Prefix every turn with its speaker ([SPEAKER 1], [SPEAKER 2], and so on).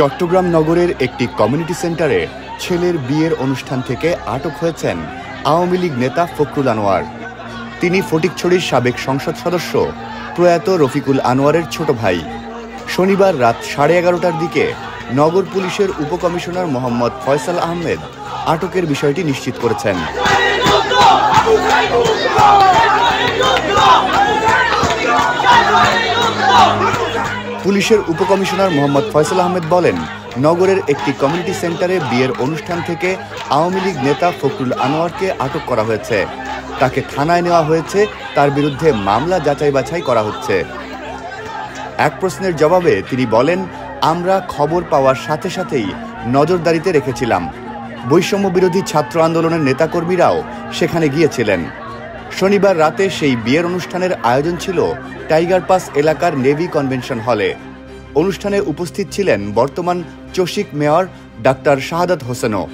[SPEAKER 1] চট্টগ্রাম নগরের একটি কমিউনিটি সেন্টারে ছেলের বিয়ের অনুষ্ঠান থেকে আটক হয়েছেন আওয়ামী লীগ নেতা ফখরুল আনোয়ার। তিনি ফটিকছড়ির সাবেক সংসদ সদস্য প্রয়াত রফিকুল আনোয়ারের ছোট ভাই। শনিবার রাত 11:30টার দিকে নগর পুলিশের উপকমিশনার মোহাম্মদ ফয়সাল আহমেদ আটকের বিষয়টি নিশ্চিত করেছেন। পুলিশের উপকমিশনার মোহাম্মদ ফয়সাল আহমেদ বলেন, নগরের একটি কমিউনিটি সেন্টারে বিয়ের অনুষ্ঠান থেকে আওয়ামী লীগ নেতা ফখরুল আনোয়ারকে আটক করা হয়েছে। তাকে থানায় নেওয়া হয়েছে, তার বিরুদ্ধে মামলা যাচাই বাছাই করা হচ্ছে। এক প্রশ্নের জবাবে তিনি বলেন, আমরা খবর পাওয়ার সাথে সাথেই নজরদারিতে রেখেছিলাম। বৈষম্য বিরোধী ছাত্র আন্দোলনের নেতাকর্মীরাও সেখানে গিয়েছিলেন। শনিবার রাতে সেই বিয়ের অনুষ্ঠানের আয়োজন ছিল টাইগার পাস এলাকার নেভি কনভেনশন হলে। অনুষ্ঠানে উপস্থিত ছিলেন বর্তমান চসিক মেয়র ডাক্তার শাহাদাত হোসেনও।